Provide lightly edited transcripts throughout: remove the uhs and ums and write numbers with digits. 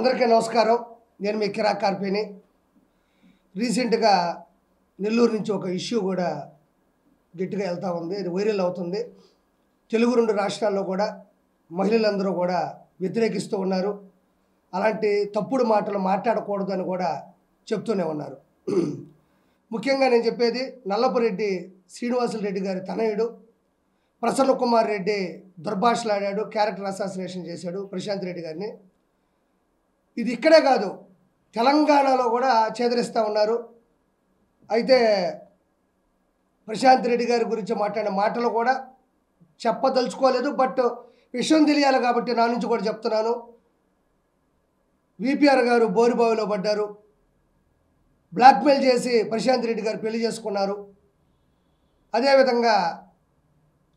అందరికీ నమస్కారం. నేను మీ కిరాక్ కార్పేని. రీసెంట్గా నెల్లూరు నుంచి ఒక ఇష్యూ కూడా గట్టిగా వెళ్తూ ఉంది. ఇది వైరల్ అవుతుంది. తెలుగు 2 రాష్ట్రాల్లో కూడా మహిళలందరూ కూడా వ్యతిరేకిస్తూ ఉన్నారు. అలాంటి తప్పుడు మాటలు మాట్లాడకూడదని కూడా చెప్తూనే ఉన్నారు. ముఖ్యంగా నేను చెప్పేది నల్లపురెడ్డి శ్రీనివాసులు గారి తనయుడు ప్రసన్న కుమార్ రెడ్డి దుర్భాషలాడాడు, క్యారెక్టర్ అసాసినేషన్ చేశాడు ప్రశాంత్ రెడ్డి గారిని. ఇది ఇక్కడే కాదు, తెలంగాణలో కూడా చేదరిస్తూ ఉన్నారు. అయితే ప్రశాంత్ రెడ్డి గారి గురించి మాట్లాడిన మాటలు కూడా చెప్పదలుచుకోలేదు, బట్ విషయం తెలియాలి కాబట్టి నా నుంచి కూడా చెప్తున్నాను. విపిఆర్ గారు బోరుబావిలో పడ్డారు, బ్లాక్మెయిల్ చేసి ప్రశాంత్ రెడ్డి గారు పెళ్లి చేసుకున్నారు. అదేవిధంగా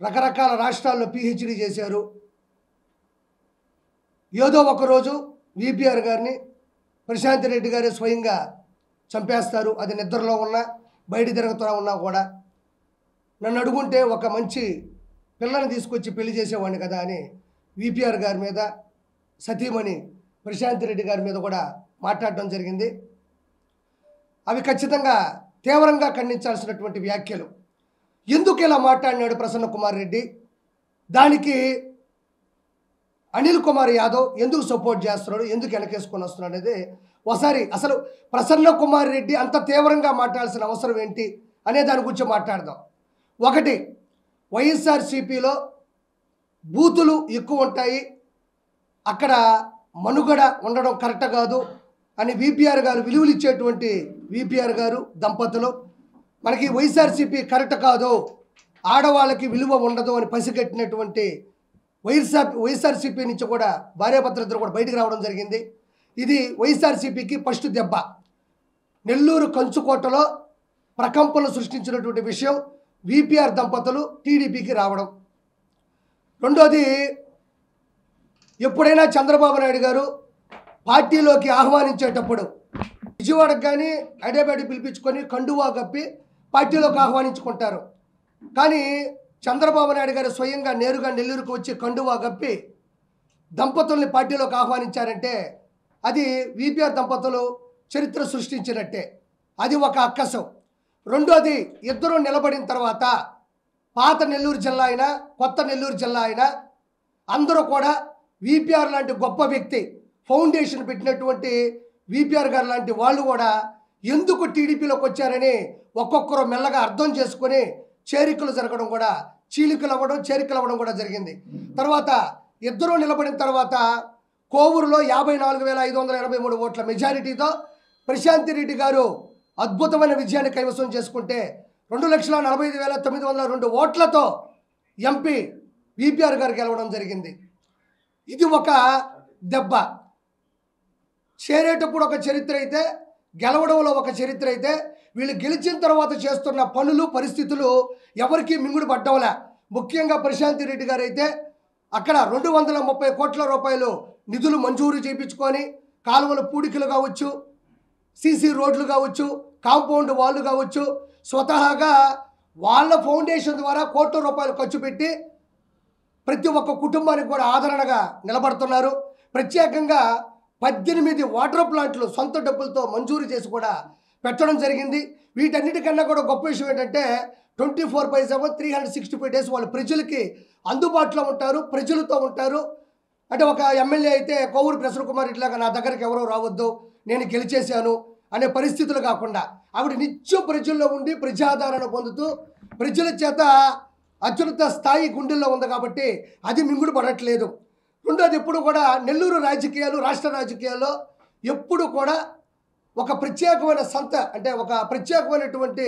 రకరకాల రాష్ట్రాల్లో పిహెచ్డి చేశారు. ఏదో ఒకరోజు విపిఆర్ గారిని ప్రశాంత్ రెడ్డి గారే స్వయంగా చంపేస్తారు. అది నిద్రలో ఉన్నా బయట తిరుగుతూ ఉన్నా కూడా. నన్ను అడుగుంటే ఒక మంచి పిల్లని తీసుకొచ్చి పెళ్లి చేసేవాడిని కదా అని విపిఆర్ గారి మీద, సతీమణి ప్రశాంత్ రెడ్డి గారి మీద కూడా మాట్లాడడం జరిగింది. అవి ఖచ్చితంగా తీవ్రంగా ఖండించాల్సినటువంటి వ్యాఖ్యలు. ఎందుకు ఇలా మాట్లాడినాడు ప్రసన్న కుమార్ రెడ్డి, దానికి అనిల్ కుమార్ యాదవ్ ఎందుకు సపోర్ట్ చేస్తున్నాడు, ఎందుకు వెనకేసుకొని వస్తున్నాడు అనేది ఒకసారి అసలు ప్రసన్న కుమార్ రెడ్డి అంత తీవ్రంగా మాట్లాడాల్సిన అవసరం ఏంటి అనే దాని గురించి మాట్లాడదాం. ఒకటి, వైఎస్ఆర్సీపీలో బూతులు ఎక్కువ ఉంటాయి, అక్కడ మనుగడ ఉండడం కరెక్ట్ కాదు అని విపిఆర్ గారు విలువలు ఇచ్చేటువంటి విపిఆర్ గారు దంపతులు మనకి వైఎస్ఆర్సీపీ కరెక్ట్ కాదు, ఆడవాళ్ళకి విలువ ఉండదు అని పసిగట్టినటువంటి వైఎస్ఆర్సీపీ నుంచి కూడా భార్యాభర్తలిద్దరు కూడా బయటకు రావడం జరిగింది. ఇది వైఎస్ఆర్సీపీకి ఫస్ట్ దెబ్బ. నెల్లూరు కంచుకోటలో ప్రకంపనలు సృష్టించినటువంటి విషయం విపిఆర్ దంపతులు టీడీపీకి రావడం. రెండోది, ఎప్పుడైనా చంద్రబాబు నాయుడు గారు పార్టీలోకి ఆహ్వానించేటప్పుడు విజయవాడకు కానీ హైదరాబాద్ పిలిపించుకొని కండువా కప్పి పార్టీలోకి ఆహ్వానించుకుంటారు. కానీ చంద్రబాబు నాయుడు గారు స్వయంగా నేరుగా నెల్లూరుకు వచ్చి కండువా కప్పి దంపతుల్ని పార్టీలోకి ఆహ్వానించారంటే అది విపిఆర్ దంపతులు చరిత్ర సృష్టించినట్టే. అది ఒక అక్కసం. రెండోది, ఇద్దరు నిలబడిన తర్వాత పాత నెల్లూరు జిల్లా అయినా కొత్త నెల్లూరు జిల్లా అయినా అందరూ కూడా విపిఆర్ లాంటి గొప్ప వ్యక్తి, ఫౌండేషన్ పెట్టినటువంటి విపిఆర్ గారు లాంటి వాళ్ళు కూడా ఎందుకు టీడీపీలోకి వచ్చారని ఒక్కొక్కరు మెల్లగా అర్థం చేసుకొని చేరికలు జరగడం కూడా, చీలికలు అవ్వడం చేరికలు అవ్వడం కూడా జరిగింది. తర్వాత ఇద్దరూ నిలబడిన తర్వాత కోవూరులో 54,583 ఓట్ల మెజారిటీతో ప్రశాంత్ రెడ్డి గారు అద్భుతమైన విజయాన్ని కైవసం చేసుకుంటే 2,45,902 ఓట్లతో ఎంపీ విపిఆర్ గారు గెలవడం జరిగింది. ఇది ఒక దెబ్బ. చేరేటప్పుడు ఒక చరిత్ర అయితే, గెలవడంలో ఒక చరిత్ర అయితే, వీళ్ళు గెలిచిన తర్వాత చేస్తున్న పనులు పరిస్థితులు ఎవరికి మింగుడు పడ్డంలే. ముఖ్యంగా ప్రశాంత్ రెడ్డి గారు అయితే అక్కడ 230 కోట్ల రూపాయలు నిధులు మంజూరు చేయించుకొని కాలువల పూడికలు కావచ్చు, సీసీ రోడ్లు కావచ్చు, కాంపౌండ్ వాళ్ళు కావచ్చు, స్వతహాగా వాళ్ళ ఫౌండేషన్ ద్వారా కోట్ల రూపాయలు ఖర్చు పెట్టి ప్రతి ఒక్క కుటుంబానికి కూడా ఆదరణగా నిలబడుతున్నారు. ప్రత్యేకంగా 18 వాటర్ ప్లాంట్లు సొంత డబ్బులతో మంజూరు చేసి కూడా పెట్టడం జరిగింది. వీటన్నిటికన్నా కూడా గొప్ప విషయం ఏంటంటే 24/7 365 డేస్ వాళ్ళు ప్రజలకి అందుబాటులో ఉంటారు, ప్రజలతో ఉంటారు. అంటే ఒక ఎమ్మెల్యే అయితే కోవూరు ప్రసన్న కుమార్ ఇట్లాగా నా దగ్గరికి ఎవరో రావద్దు, నేను గెలిచేశాను అనే పరిస్థితులు కాకుండా ఆవిడ నిత్యం ప్రజల్లో ఉండి ప్రజాదరణ పొందుతూ ప్రజల చేత అత్యున్నత స్థాయి గుండెల్లో ఉంది కాబట్టి అది మింగుడు పడట్లేదు. రెండోది, ఎప్పుడు కూడా నెల్లూరు రాజకీయాలు, రాష్ట్ర రాజకీయాల్లో ఎప్పుడు కూడా ఒక ప్రత్యేకమైన అంటే ఒక ప్రత్యేకమైనటువంటి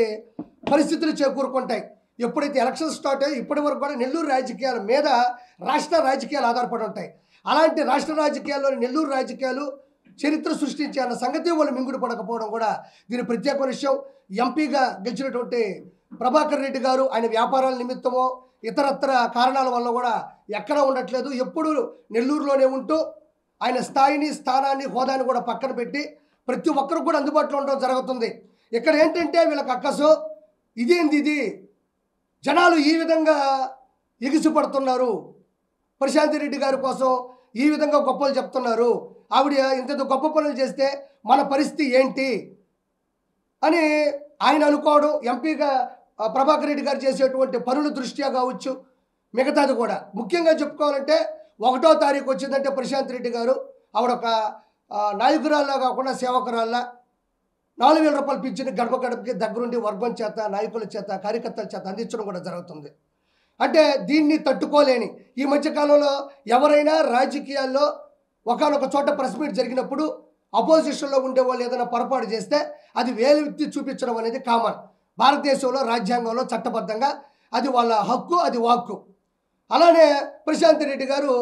పరిస్థితులు చేకూరుకుంటాయి. ఎప్పుడైతే ఎలక్షన్స్ స్టార్ట్ అయ్యి ఇప్పటి వరకు కూడా నెల్లూరు రాజకీయాల మీద రాష్ట్ర రాజకీయాలు ఆధారపడి ఉంటాయి. అలాంటి రాష్ట్ర రాజకీయాల్లోని నెల్లూరు రాజకీయాలు చరిత్ర సృష్టించే అన్న సంగతి వాళ్ళు మింగుడు పడకపోవడం కూడా దీని ప్రత్యేకమైన విషయం. ఎంపీగా గెలిచినటువంటి ప్రభాకర్ రెడ్డి గారు ఆయన వ్యాపారాల నిమిత్తమో ఇతరత్ర కారణాల వల్ల కూడా ఎక్కడా ఉండట్లేదు. ఎప్పుడు నెల్లూరులోనే ఉంటూ ఆయన స్థాయిని, స్థానాన్ని, హోదాని కూడా పక్కన పెట్టి ప్రతి ఒక్కరికి కూడా అందుబాటులో ఉండడం జరుగుతుంది. ఇక్కడ ఏంటంటే వీళ్ళకి అక్కసు ఇదేంది, ఇది జనాలు ఈ విధంగా ఎగిసిపడుతున్నారు, ప్రశాంత్ రెడ్డి గారి కోసం ఈ విధంగా గొప్పలు చెప్తున్నారు, ఆవిడ ఇంత గొప్ప పనులు చేస్తే మన పరిస్థితి ఏంటి అని ఆయన అనుకోవడం, ఎంపీగా ప్రభాకర్ రెడ్డి గారు చేసేటువంటి పనుల దృష్ట్యా కావచ్చు, మిగతాది కూడా. ముఖ్యంగా చెప్పుకోవాలంటే 1వ తారీఖు వచ్చిందంటే ప్రశాంత్ రెడ్డి గారు ఆవిడ ఒక నాయకురాల్లా కాకుండా సేవకురాల్లా 4,000 రూపాయలు పింఛను గడప గడపకి దగ్గరుండి వర్గం చేత, నాయకుల చేత, కార్యకర్తల చేత అందించడం కూడా జరుగుతుంది. అంటే దీన్ని తట్టుకోలేని ఈ మధ్యకాలంలో ఎవరైనా రాజకీయాల్లో ఒకనొక చోట ప్రెస్ మీట్ జరిగినప్పుడు అపోజిషన్లో ఉండే వాళ్ళు ఏదైనా పొరపాటు చేస్తే అది వేలెత్తి చూపించడం అనేది కామన్. భారతదేశంలో రాజ్యాంగంలో చట్టబద్ధంగా అది వాళ్ళ హక్కు, అది వాక్కు. అలానే ప్రశాంత్ రెడ్డి గారు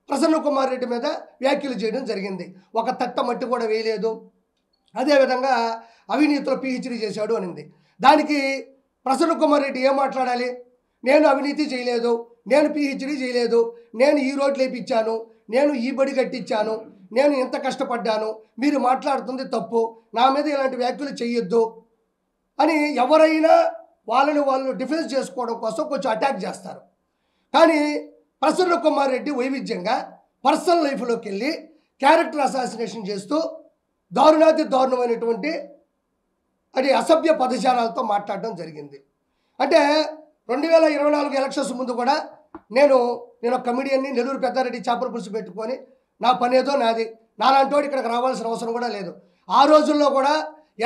ప్రసన్న కుమార్ రెడ్డి మీద వ్యాఖ్యలు చేయడం జరిగింది. ఒక తట్ట మట్టి కూడా వేయలేదు, అదేవిధంగా అవినీతిలో పిహెచ్డీ చేశాడు అనింది. దానికి ప్రసన్న కుమార్ రెడ్డి ఏం మాట్లాడాలి? నేను అవినీతి చేయలేదు, నేను పిహెచ్డీ చేయలేదు, నేను ఈ రోడ్లు వేయించాను, నేను ఈ బడి కట్టించాను, నేను ఎంత కష్టపడ్డాను, మీరు మాట్లాడుతుంది తప్పు, నా మీద ఇలాంటి వ్యాఖ్యలు చేయొద్దు అని ఎవరైనా వాళ్ళని వాళ్ళు డిఫెన్స్ చేసుకోవడం కోసం కొంచెం అటాక్ చేస్తారు. కానీ ప్రసన్న కుమార్ రెడ్డి వైవిధ్యంగా పర్సనల్ లైఫ్లోకి వెళ్ళి క్యారెక్టర్ అసాసినేషన్ చేస్తూ దారుణాతి దారుణమైనటువంటి అది అసభ్య పదజాలాలతో మాట్లాడడం జరిగింది. అంటే 2024 ఎలక్షన్స్ ముందు కూడా నేను ఒక కమిడియన్ని నెల్లూరు పెద్దారెడ్డి చేపల పులుసు పెట్టుకొని నా పని ఏదో నాది, నాలాంటోడు ఇక్కడికి రావాల్సిన అవసరం కూడా లేదు. ఆ రోజుల్లో కూడా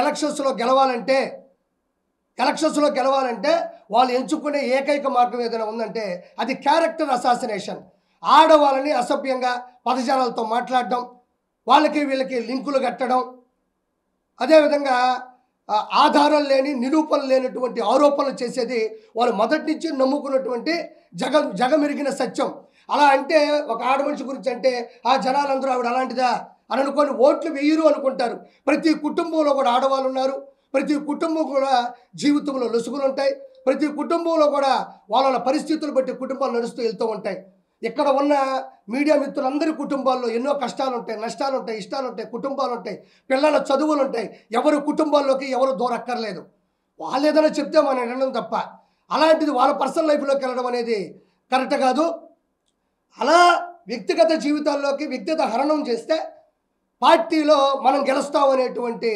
ఎలక్షన్స్లో గెలవాలంటే వాళ్ళు ఎంచుకునే ఏకైక మార్గం ఏదైనా ఉందంటే అది క్యారెక్టర్ అసాసినేషన్. ఆడవాళ్ళని అసభ్యంగా పదజాలాలతో మాట్లాడడం, వాళ్ళకి వీళ్ళకి లింకులు కట్టడం, అదేవిధంగా ఆధారం లేని, నిరూపణ లేనటువంటి ఆరోపణలు చేసేది వాళ్ళు మొదటి నుంచి నమ్ముకున్నటువంటి జగమెరిగిన సత్యం. అలా అంటే ఒక ఆడమనిషి గురించి అంటే ఆ జనాలందరూ ఆవిడ అలాంటిదా అని అనుకొని ఓట్లు వేయరు అనుకుంటారు. ప్రతి కుటుంబంలో కూడా ఆడవాళ్ళు ఉన్నారు, ప్రతి కుటుంబం కూడా జీవితంలో లొసుగులు ఉంటాయి, ప్రతి కుటుంబంలో కూడా వాళ్ళ పరిస్థితులు బట్టి కుటుంబాలు నడుస్తూ వెళ్తూ ఉంటాయి. ఇక్కడ ఉన్న మీడియా మిత్రులందరి కుటుంబాల్లో ఎన్నో కష్టాలు ఉంటాయి, నష్టాలు ఉంటాయి, ఇష్టాలు ఉంటాయి, కుటుంబాలు ఉంటాయి, పిల్లల చదువులు ఉంటాయి. ఎవరు కుటుంబాల్లోకి ఎవరు దూరక్కర్లేదు, వాళ్ళు ఏదైనా చెప్తే మనం వినడం తప్ప అలాంటిది వాళ్ళ పర్సనల్ లైఫ్లోకి వెళ్ళడం అనేది కరెక్ట్ కాదు. అలా వ్యక్తిగత జీవితాల్లోకి వ్యక్తిగత హరణం చేస్తే పార్టీలో మనం గెలుస్తామనేటువంటి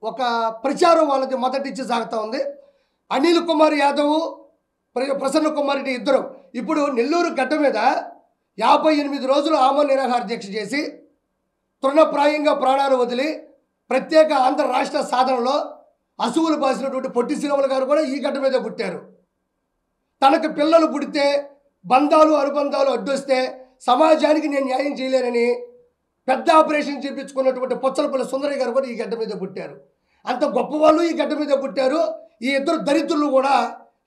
ఒక ప్రచారం వాళ్ళది మొదటి నుంచి సాగుతూ ఉంది. అనిల్ కుమార్ యాదవ్, ప్రసన్న కుమార్ రెడ్డి ఇద్దరు ఇప్పుడు నెల్లూరు గడ్డ మీద 58 రోజులు ఆమరణ నిరాహార దీక్ష చేసి తృణప్రాయంగా ప్రాణాలు వదిలి ప్రత్యేక ఆంధ్ర రాష్ట్ర సాధనలో అసువులు బాసినటువంటి పొట్టి శ్రీరాములు గారు కూడా ఈ గడ్డ మీద పుట్టారు. తనకు పిల్లలు పుడితే బంధాలు అనుబంధాలు అడ్డొస్తే సమాజానికి నేను న్యాయం చేయలేనని పెద్ద ఆపరేషన్ చేయించుకున్నటువంటి పొచ్చలపల్లి సుందరయ్య గారు కూడా ఈ గడ్డ మీద పుట్టారు. అంత గొప్పవాళ్ళు ఈ గడ్డ మీద పుట్టారు. ఈ ఇద్దరు దరిద్రులు కూడా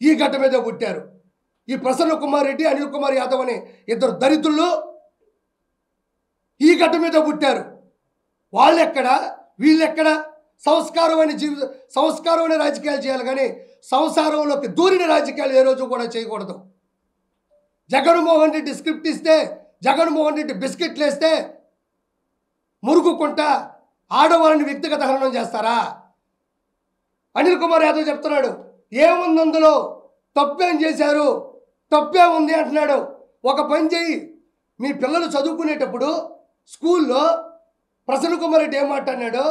ఈ గడ్డ మీద పుట్టారు. ఈ ప్రసన్న కుమార్ రెడ్డి, అనిల్ కుమార్ యాదవ్ అనే ఇద్దరు దరిద్రులు ఈ గడ్డ మీద పుట్టారు. వాళ్ళెక్కడ వీళ్ళెక్కడ? సంస్కారమైన రాజకీయాలు చేయాలి కానీ సంసారంలోకి దూరిన రాజకీయాలు ఏ రోజు కూడా చేయకూడదు. జగన్మోహన్ రెడ్డి స్క్రిప్ట్ ఇస్తే, జగన్మోహన్ రెడ్డి బిస్కెట్లు వేస్తే మురుగుకుంటా ఆడవాళ్ళని వ్యక్తిగత హరణం చేస్తారా? అనిల్ కుమార్ యాదవ్ చెప్తున్నాడు, ఏముంది అందులో, తప్పేం చేశారు, తప్పే ఉంది అంటున్నాడు. ఒక పని చేయి, మీ పిల్లలు చదువుకునేటప్పుడు స్కూల్లో ప్రసన్న కుమార్ రెడ్డి ఏం మాట్లాడినాడు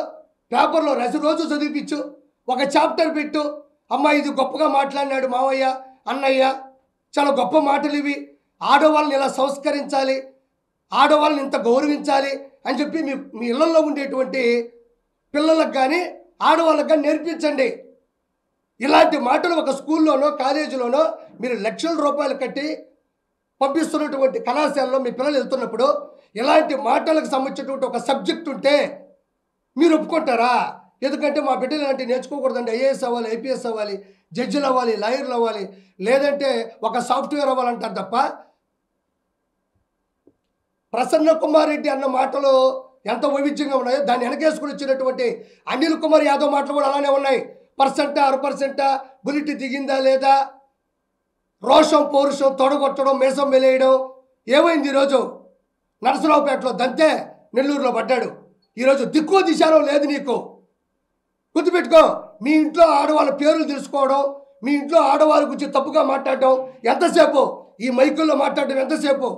పేపర్లో రోజు చదివిపించు, ఒక చాప్టర్ పెట్టు. అమ్మ ఇది గొప్పగా మాట్లాడినాడు మావయ్య, అన్నయ్య, చాలా గొప్ప మాటలు ఇవి, ఆడవాళ్ళని ఇలా సంస్కరించాలి, ఆడవాళ్ళని ఇంత గౌరవించాలి అని చెప్పి మీ ఇళ్లలో ఉండేటువంటి పిల్లలకు కానీ ఆడవాళ్ళకి కానీ నేర్పించండి. ఇలాంటి మాటలు ఒక స్కూల్లోనో కాలేజీలోనో మీరు లక్షల రూపాయలు కట్టి పంపిస్తున్నటువంటి కళాశాలలో మీ పిల్లలు వెళ్తున్నప్పుడు ఇలాంటి మాటలకు సంబంధించినటువంటి ఒక సబ్జెక్ట్ ఉంటే మీరు ఒప్పుకుంటారా? ఎందుకంటే మా బిడ్డలు ఇలాంటివి నేర్చుకోకూడదండి, ఐఏఎస్ అవ్వాలి, ఐపీఎస్ అవ్వాలి, జడ్జిలు అవ్వాలి, లాయర్లు అవ్వాలి, లేదంటే ఒక సాఫ్ట్వేర్ అవ్వాలంటారు తప్ప ప్రసన్న కుమార్ రెడ్డి అన్న మాటలు ఎంత వైవిధ్యంగా ఉన్నాయో దాన్ని వెనకేసుకుని వచ్చినటువంటి అనిల్ కుమార్ యాదవ్ మాటలు కూడా అలానే ఉన్నాయి. 1% బుల్లెట్ దిగిందా లేదా, రోషం పౌరుషం తొడగొట్టడం, మేసం వెలేయడం. ఏమైంది ఈరోజు? నరసరావుపేటలో దంతే నెల్లూరులో పడ్డాడు. ఈరోజు దిక్కు దిశాలో లేదు నీకు. గుర్తుపెట్టుకో, మీ ఇంట్లో ఆడవాళ్ళ పేర్లు తెలుసుకోవడం, మీ ఇంట్లో ఆడవాళ్ళ గురించి తప్పుగా మాట్లాడడం ఎంతసేపు? ఈ మైకుల్లో మాట్లాడడం ఎంతసేపు?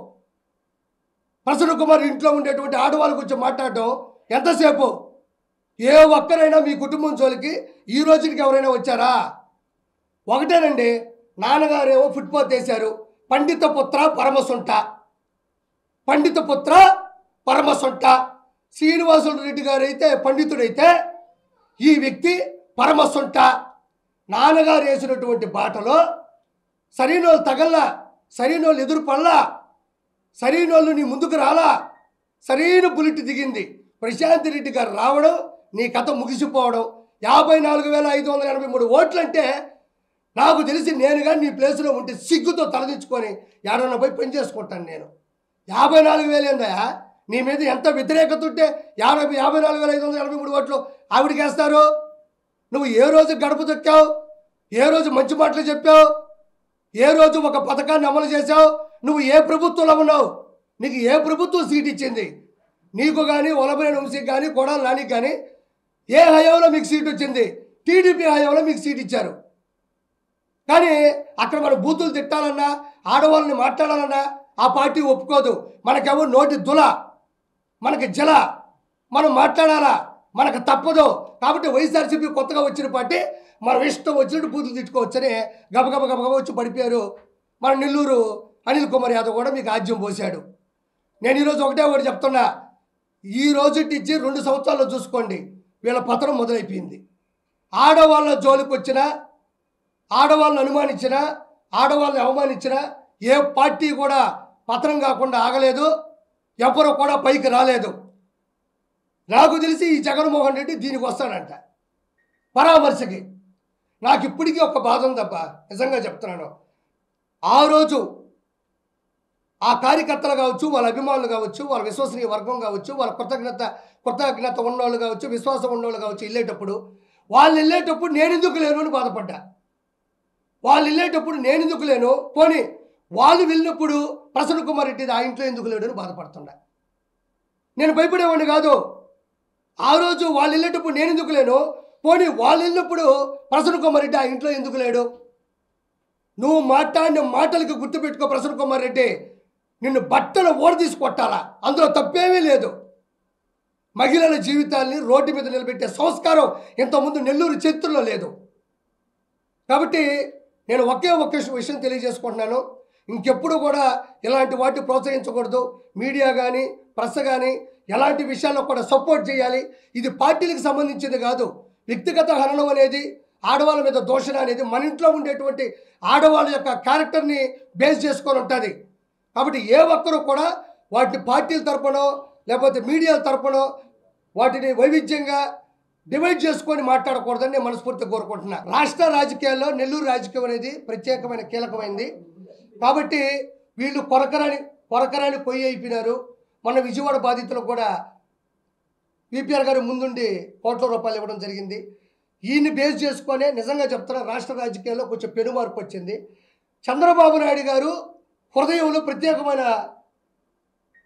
ప్రసన్న కుమార్ ఇంట్లో ఉండేటువంటి ఆడవాళ్ళ గురించి మాట్లాడడం ఎంతసేపు? ఏ ఒక్కరైనా మీ కుటుంబం జోలికి ఈ రోజుకి ఎవరైనా వచ్చారా? ఒకటేనండి, నాన్నగారేమో ఫుట్పాత్ వేశారు. పండిత పుత్ర పరమసుంట, పండిత పుత్ర పరమసుంట. శ్రీనివాసులు రెడ్డి గారు అయితే పండితుడైతే ఈ వ్యక్తి పరమసుంట. నాన్నగారు వేసినటువంటి బాటలో సరైన వాళ్ళు తగల్లా, సరైన వాళ్ళు ఎదురు పడలా, సరైన వాళ్ళు నీ ముందుకు రాలా, సరైన బుల్లెట్ దిగింది. ప్రశాంత్ రెడ్డి గారు రావడం, నీ కథ ముగిసిపోవడం. 54,583 ఓట్లు అంటే నాకు తెలిసి నేను కానీ నీ ప్లేస్లో ఉంటే సిగ్గుతో తలదించుకొని ఏడన్నా పోయి పని చేసుకుంటాను నేను. 54,000 ఏందయా? నీ మీద ఎంత వ్యతిరేకత ఉంటే 54,583 ఓట్లు ఆవిడకి వేస్తారు? నువ్వు ఏ రోజు గడప తొక్కావు? ఏ రోజు మంచి మాటలు చెప్పావు? ఏ రోజు ఒక పథకాన్ని అమలు చేసావు? నువ్వు ఏ ప్రభుత్వంలో ఉన్నావు? నీకు ఏ ప్రభుత్వం సీట్ ఇచ్చింది? నీకు కానీ వలభనేని వంశీకి కానీ కొడాలి నానికి కానీ ఏ హయాంలో మీకు సీట్ వచ్చింది? టీడీపీ హయాంలో మీకు సీట్ ఇచ్చారు. కానీ అక్కడ మన బూతులు తిట్టాలన్నా, ఆడవాళ్ళని మాట్లాడాలన్నా ఆ పార్టీ ఒప్పుకోదు. మనకేమో నోటి దుల, మనకి జల, మనం మాట్లాడాలా, మనకు తప్పదు. కాబట్టి వైఎస్ఆర్సీపీ కొత్తగా వచ్చిన పార్టీ మనం ఇష్టం వచ్చినట్టు బూతులు తిట్టుకోవచ్చని గబగబ గబగబ వచ్చి పడిపోయారు. మన నెల్లూరు అనిల్ కుమార్ యాదవ్ కూడా మీకు ఆజ్యం పోశాడు. నేను ఈరోజు ఒకటి చెప్తున్నా, ఈ రోజు ఇచ్చి 2 సంవత్సరాల్లో చూసుకోండి వీళ్ళ పతనం మొదలైపోయింది. ఆడవాళ్ళ జోలికి వచ్చినా, ఆడవాళ్ళని అనుమానించినా, ఆడవాళ్ళని అవమానించినా ఏ పార్టీ కూడా పతనం కాకుండా ఆగలేదు. ఎవరు కూడా పైకి రాలేదు. నాకు తెలిసి ఈ జగన్మోహన్ రెడ్డి దీనికి వస్తాడంట పరామర్శకి. నాకు ఇప్పటికీ ఒక బాధ ఉందబ్బా, నిజంగా చెప్తున్నాను. ఆ రోజు ఆ కార్యకర్తలు కావచ్చు, వాళ్ళ అభిమానులు కావచ్చు, వాళ్ళ విశ్వసనీయ వర్గం కావచ్చు, వాళ్ళ కృతజ్ఞత ఉన్నవాళ్ళు కావచ్చు, విశ్వాసం ఉన్నవాళ్ళు కావచ్చు, వాళ్ళు వెళ్ళేటప్పుడు నేను ఎందుకు లేను అని బాధపడ్డా. వాళ్ళు వెళ్ళేటప్పుడు నేను ఎందుకు లేను, పోనీ వాళ్ళు వెళ్ళినప్పుడు ప్రసన్న కుమార్ రెడ్డి ఆ ఇంట్లో ఎందుకు లేడు అని బాధపడుతున్నా. నేను భయపడేవాడిని కాదు. ఆ రోజు వాళ్ళు వెళ్ళేటప్పుడు నేను ఎందుకు లేను, పోనీ వాళ్ళు వెళ్ళినప్పుడు ప్రసన్న కుమార్ రెడ్డి ఆ ఇంట్లో ఎందుకు లేడు? నువ్వు మాట్లాడిన మాటలకి గుర్తుపెట్టుకో ప్రసన్న కుమార్ రెడ్డి, నిన్ను బట్టలు ఓడదీసి కొట్టాలా, అందులో తప్పేమీ లేదు. మహిళల జీవితాల్ని రోడ్డు మీద నిలబెట్టే సంస్కారం ఇంతకుముందు నెల్లూరు చరిత్రలో లేదు. కాబట్టి నేను ఒకే విషయం తెలియజేసుకుంటున్నాను, ఇంకెప్పుడు కూడా ఇలాంటి వాటిని ప్రోత్సహించకూడదు. మీడియా కానీ ప్రెస్ కానీ ఎలాంటి విషయాల్లో కూడా సపోర్ట్ చేయాలి. ఇది పార్టీలకు సంబంధించింది కాదు. వ్యక్తిగత హననం అనేది, ఆడవాళ్ళ మీద దోషణ అనేది మన ఇంట్లో ఉండేటువంటి ఆడవాళ్ళ యొక్క క్యారెక్టర్ని బేస్ చేసుకొని ఉంటుంది. కాబట్టి ఏ ఒక్కరూ కూడా వాటిని పార్టీల తరపునో లేకపోతే మీడియాల తరపునో వాటిని వైవిధ్యంగా డివైడ్ చేసుకొని మాట్లాడకూడదని నేను మనస్ఫూర్తిగా కోరుకుంటున్నా. రాష్ట్ర రాజకీయాల్లో నెల్లూరు రాజకీయం అనేది ప్రత్యేకమైన కీలకమైంది. కాబట్టి వీళ్ళు కొరకరాని పొయ్యి అయిపోయినారు. మొన్న విజయవాడ బాధితులకు కూడా పీపీఆర్ గారు ముందుండి కోట్ల రూపాయలు ఇవ్వడం జరిగింది. ఈయన్ని బేస్ చేసుకొని నిజంగా చెప్తున్నా, రాష్ట్ర రాజకీయాల్లో కొంచెం పెనుమార్పు వచ్చింది. చంద్రబాబు నాయుడు గారు హృదయంలో ప్రత్యేకమైన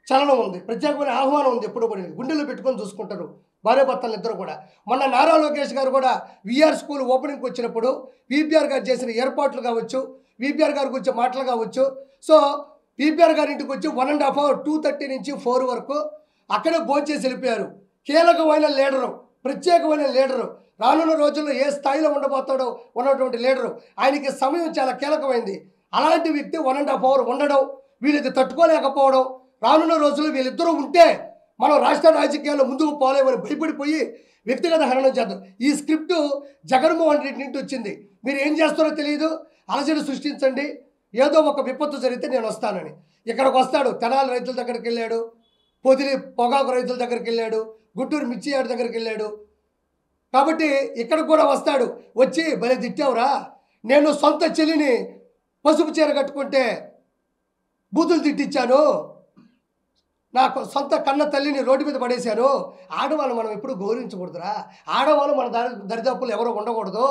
చలనం ఉంది, ప్రత్యేకమైన ఆహ్వానం ఉంది. ఎప్పుడు కూడా గుండెల్లో పెట్టుకొని చూసుకుంటారు భార్యాభర్తలు ఇద్దరు కూడా. మొన్న నారా లోకేష్ గారు కూడా విఆర్ స్కూల్ ఓపెనింగ్కి వచ్చినప్పుడు పీపీఆర్ గారు చేసిన ఏర్పాట్లు కావచ్చు, పీపీఆర్ గారికి వచ్చే మాటలు కావచ్చు. సో పీపీఆర్ గారి ఇంటికి వచ్చి 1.5 hours 2:30 నుంచి 4 వరకు అక్కడే భోంచేసి వెళ్ళిపోయారు. కీలకమైన లీడరు, ప్రత్యేకమైన లీడరు, రానున్న రోజుల్లో ఏ స్థాయిలో ఉండబోతాడో ఉన్నటువంటి లీడరు. ఆయనకి సమయం చాలా కీలకమైంది. అలాంటి వ్యక్తి 1.5 hours ఉండడం, వీళ్ళకి తట్టుకోలేకపోవడం, రానున్న రోజుల్లో వీళ్ళిద్దరూ ఉంటే మనం రాష్ట్ర రాజకీయాల్లో ముందుకు పోలేమని భయపడిపోయి వ్యక్తిగత హననం చేద్దాం. ఈ స్క్రిప్టు జగన్మోహన్ రెడ్డి నుండి వచ్చింది. మీరు ఏం చేస్తారో తెలియదు, అలజడి సృష్టించండి, ఏదో ఒక విపత్తు జరిగితే నేను వస్తానని. ఇక్కడికి వస్తాడు, తెనాలి రైతుల దగ్గరికి వెళ్ళాడు, పొదిలి పొగాకు రైతుల దగ్గరికి వెళ్ళాడు, గుంటూరు మిర్చి యార్డ్ దగ్గరికి వెళ్ళాడు. కాబట్టి ఇక్కడికి కూడా వస్తాడు. వచ్చి భలే తిట్టావురా, నేను సొంత చెల్లిని పసుపు చీర కట్టుకుంటే బూతులు తిట్టించాను, నాకు సొంత కన్న తల్లిని రోడ్డు మీద పడేశాను. ఆడవాళ్ళు మనం ఎప్పుడు గౌరవించకూడదురా, ఆడవాళ్ళు మన దరిదాపులు ఎవరో ఉండకూడదు.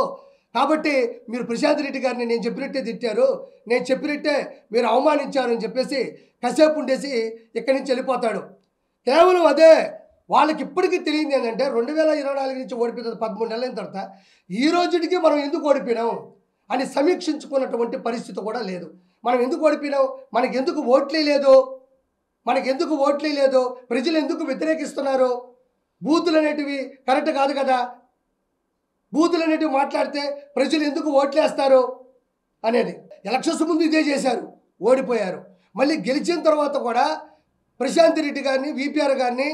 కాబట్టి మీరు ప్రశాంత్ రెడ్డి గారిని నేను చెప్పినట్టే తిట్టారు, నేను చెప్పినట్టే మీరు అవమానించారు అని చెప్పేసి కాసేపు ఉండేసి ఇక్కడి నుంచి వెళ్ళిపోతాడు. కేవలం అదే వాళ్ళకి ఇప్పటికీ తెలియదు ఏంటంటే 2024 నుంచి ఓడిపోతుంది 13 నెలల తర్వాత ఈ రోజుకి మనం ఎందుకు ఓడిపోయినాం అని సమీక్షించుకున్నటువంటి పరిస్థితి కూడా లేదు. మనం ఎందుకు ఓడిపోయినాం, మనకెందుకు ఓట్లే లేదు, ప్రజలు ఎందుకు వ్యతిరేకిస్తున్నారు, బూతులు అనేటివి కరెక్ట్ కాదు కదా, బూతులు అనేటివి మాట్లాడితే ప్రజలు ఎందుకు ఓట్లేస్తారు అనేది. ఎలక్షన్స్ ముందు ఇదే చేశారు, ఓడిపోయారు. మళ్ళీ గెలిచిన తర్వాత కూడా ప్రశాంత్ రెడ్డి గారిని, విపిఆర్ గారిని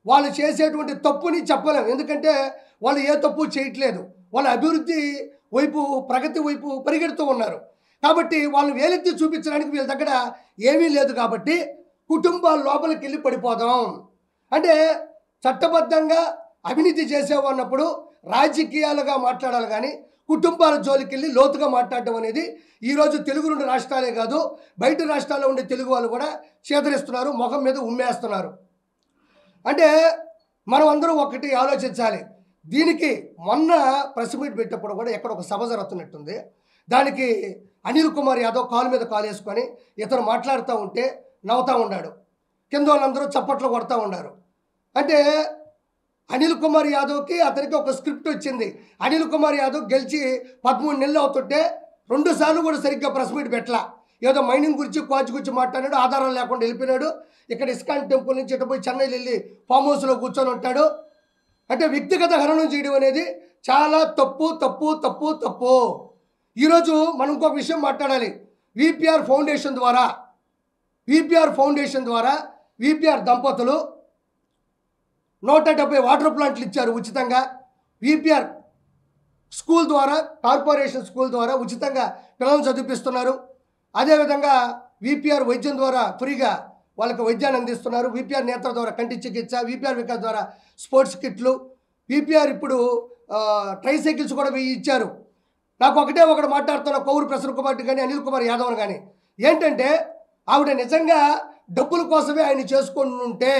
వాళ్ళు చేసేటువంటి తప్పుని చెప్పలేము. ఎందుకంటే వాళ్ళు ఏ తప్పు చేయట్లేదు, వాళ్ళ అభివృద్ధి వైపు, ప్రగతి వైపు పరిగెడుతూ ఉన్నారు. కాబట్టి వాళ్ళు వేలెత్తి చూపించడానికి వీళ్ళ దగ్గర ఏమీ లేదు. కాబట్టి కుటుంబాల లోపలికి వెళ్ళి పడిపోదాం అంటే చట్టబద్ధంగా అవినీతి చేసేవన్నప్పుడు రాజకీయాలుగా మాట్లాడాలి, కానీ కుటుంబాల జోలికి వెళ్ళి లోతుగా మాట్లాడడం అనేది ఈరోజు తెలుగు 2 రాష్ట్రాలే కాదు, బయట రాష్ట్రాల్లో ఉండే తెలుగు వాళ్ళు కూడా చేదరిస్తున్నారు, ముఖం మీద ఉమ్మేస్తున్నారు. అంటే మనం అందరం ఒకటి ఆలోచించాలి. దీనికి మొన్న ప్రెస్ మీట్ పెట్టినప్పుడు కూడా ఎక్కడ ఒక సభ జరుగుతున్నట్టుంది. దానికి అనిల్ కుమార్ యాదవ్ కాలు మీద కాలు వేసుకొని ఇతను మాట్లాడుతూ ఉంటే నవ్వుతూ ఉన్నాడు, కింద వాళ్ళందరూ చప్పట్లు కొడుతూ ఉన్నారు. అంటే అనిల్ కుమార్ యాదవ్కి అతనికి ఒక స్క్రిప్ట్ వచ్చింది. అనిల్ కుమార్ యాదవ్ గెలిచి 13 నెలలు అవుతుంటే 2 సార్లు కూడా సరిగ్గా ప్రెస్ మీట్ పెట్టలా. ఏదో మైనింగ్ గురించి, క్వాచ్ గురించి మాట్లాడాడు, ఆధారాలు లేకుండా వెళ్ళిపోయినాడు. ఇక్కడ ఇస్కాన్ టెంపుల్ నుంచి ఇటు పోయి చెన్నైలో వెళ్ళి ఫామ్ హౌస్లో కూర్చొని ఉంటాడు. అంటే వ్యక్తిగత హననం చేయడం అనేది చాలా తప్పు తప్పు తప్పు తప్పు. ఈరోజు మనం ఇంకొక విషయం మాట్లాడాలి. విపిఆర్ ఫౌండేషన్ ద్వారా విపిఆర్ దంపతులు 170 వాటర్ ప్లాంట్లు ఇచ్చారు ఉచితంగా. విపిఆర్ స్కూల్ ద్వారా, కార్పొరేషన్ స్కూల్ ద్వారా ఉచితంగా పిల్లలను చదివిస్తున్నారు. అదేవిధంగా విపిఆర్ వైద్యం ద్వారా ఫ్రీగా వాళ్ళకి వైద్యాన్ని అందిస్తున్నారు. విపిఆర్ నేత్ర ద్వారా కంటి చికిత్స, విపిఆర్ వికాస్ ద్వారా స్పోర్ట్స్ కిట్లు, విపిఆర్ ఇప్పుడు ట్రైసైకిల్స్ కూడా ఇచ్చారు. నాకు ఒకటి మాట్లాడుతున్న కొవ్వూరు ప్రసన్న కుమార్ కానీ అనిల్ కుమార్ యాదవ్ కానీ ఏంటంటే, ఆవిడ నిజంగా డబ్బుల కోసమే ఆయన చేసుకొని ఉంటే,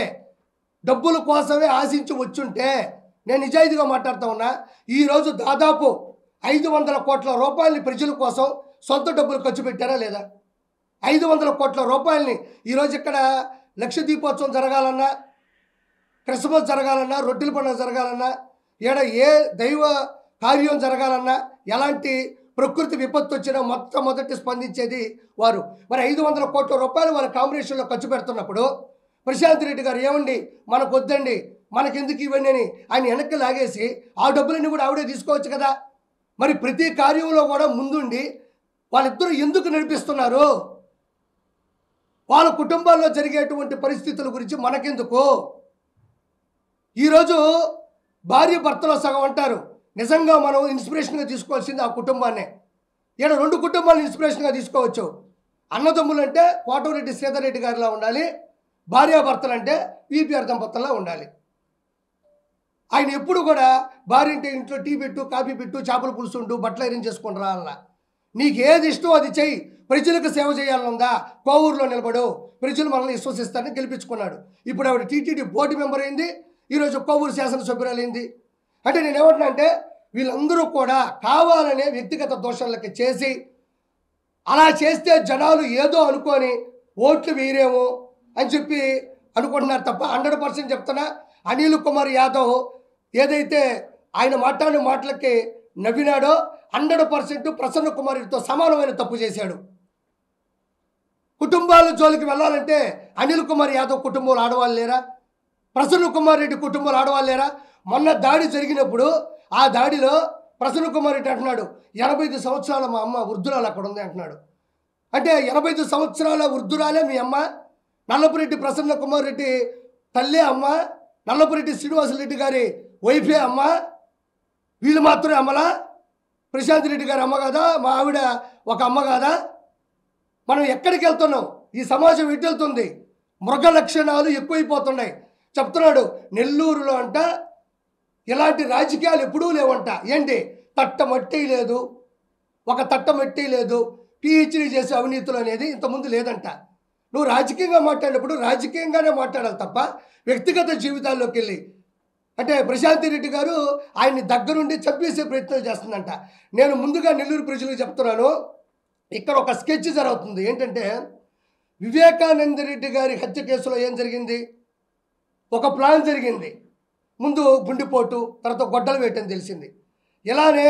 డబ్బుల కోసమే ఆశించి వచ్చుంటే, నేను నిజాయితీగా మాట్లాడుతూ ఉన్నా, ఈరోజు దాదాపు 500 కోట్ల రూపాయలని ప్రజల కోసం సొంత డబ్బులు ఖర్చు పెట్టారా లేదా? 500 కోట్ల రూపాయలని ఈరోజు ఇక్కడ లక్ష దీపోత్సవం జరగాలన్నా, క్రిస్మస్ జరగాలన్నా, రొట్టెల పండుగ జరగాలన్నా, ఈడ ఏ దైవ కార్యం జరగాలన్నా, ఎలాంటి ప్రకృతి విపత్తు వచ్చినా మొట్టమొదటి స్పందించేది వారు. మరి 500 కోట్ల రూపాయలు వాళ్ళ కాంబినేషన్లో ఖర్చు పెడుతున్నప్పుడు ప్రశాంత్ రెడ్డి గారు ఏమండి మనకు వద్దండి, మనకెందుకు ఇవన్నీ అని ఆయన వెనక్కి లాగేసి ఆ డబ్బులన్నీ కూడా ఆవిడే తీసుకోవచ్చు కదా. మరి ప్రతి కార్యంలో కూడా ముందుండి వాళ్ళిద్దరూ ఎందుకు నడిపిస్తున్నారు? వాళ్ళ కుటుంబాల్లో జరిగేటువంటి పరిస్థితుల గురించి మనకెందుకు? ఈరోజు భార్య భర్తలో సగం అంటారు. నిజంగా మనం ఇన్స్పిరేషన్గా తీసుకోవాల్సింది ఆ కుటుంబాన్నే. ఇక్కడ 2 కుటుంబాలను ఇన్స్పిరేషన్గా తీసుకోవచ్చు. అన్నదమ్ములు అంటే కోటమిరెడ్డి శ్రీధర్ రెడ్డి గారిలా ఉండాలి, భార్యాభర్తలు అంటే విపిఆర్ దంపతుల్లా ఉండాలి. ఆయన ఎప్పుడు కూడా భార్య అంటే ఇంట్లో టీ పెట్టు, కాఫీ పెట్టు, చేపల పులుసు ఉండు, బట్టలు ఐరన్ చేసుకుని రావాలన్నా. నీకు ఏది ఇష్టం అది చెయ్యి, ప్రజలకు సేవ చేయాలనుందా, కోవూరులో నిలబడు, ప్రజలు మనల్ని విశ్వసిస్తారని గెలిపించుకున్నాడు. ఇప్పుడు ఆవిడ టీటీడీ బోర్డు మెంబర్ అయింది, ఈరోజు కోవూరు శాసనసభ్యురాలైంది. అంటే నేను ఏమంటున్నా అంటే, వీళ్ళందరూ కూడా కావాలనే వ్యక్తిగత దోషాలకి చేసి, అలా చేస్తే జనాలు ఏదో అనుకొని ఓట్లు వేయరేమో అని చెప్పి అనుకుంటున్నారు తప్ప 100% చెప్తున్నా, అనిల్ కుమార్ యాదవ్ ఏదైతే ఆయన మాట్లాడిన మాటలకి నవ్వినాడో 100% ప్రసన్న కుమార్తో సమానమైన తప్పు చేశాడు. కుటుంబాల జోలికి వెళ్ళాలంటే అనిల్ కుమార్ యాదవ్ కుటుంబంలో ఆడవాళ్ళు లేరా? ప్రసన్న కుమార్ రెడ్డి కుటుంబంలో ఆడవాళ్ళు లేరా? మొన్న దాడి జరిగినప్పుడు ఆ దాడిలో ప్రసన్న కుమార్ రెడ్డి అంటున్నాడు 85 సంవత్సరాల మా అమ్మ వృద్ధురాలు అక్కడ ఉంది అంటున్నాడు. అంటే 85 సంవత్సరాల వృద్ధురాలే మీ అమ్మ? నల్లపురెడ్డి ప్రసన్న కుమార్ రెడ్డి తల్లే అమ్మ? నల్లపురెడ్డి శ్రీనివాసరెడ్డి గారి వైఫే అమ్మ? వీళ్ళు మాత్రమే అమ్మలా? ప్రశాంత్ రెడ్డి గారి అమ్మ కాదా? మా ఆవిడ ఒక అమ్మ కాదా? మనం ఎక్కడికి వెళ్తున్నాం? ఈ సమాజం ఎటు వెళ్తుంది? మృగ లక్షణాలు ఎక్కువైపోతున్నాయి. చెప్తున్నాడు నెల్లూరులో అంట ఇలాంటి రాజకీయాలు ఎప్పుడూ లేవంట. ఏంటి తట్ట మట్టి లేదు, ఒక తట్ట మట్టి లేదు, పిహెచ్డీ చేసే అవినీతులు అనేది ఇంతకుముందు లేదంట. నువ్వు రాజకీయంగా మాట్లాడినప్పుడు రాజకీయంగానే మాట్లాడాలి తప్ప వ్యక్తిగత జీవితాల్లోకి వెళ్ళి అంటే ప్రశాంత్ రెడ్డి గారు ఆయన్ని దగ్గరుండి చంపేసే ప్రయత్నం చేస్తుందంట. నేను ముందుగా నెల్లూరు ప్రజలకు చెప్తున్నాను, ఇక్కడ ఒక స్కెచ్ జరుగుతుంది. ఏంటంటే వివేకానంద రెడ్డి గారి హత్య కేసులో ఏం జరిగింది? ఒక ప్లాన్ జరిగింది. ముందు గుండెపోటు, తర్వాత గొడ్డలు వేయటం తెలిసింది. ఇలానే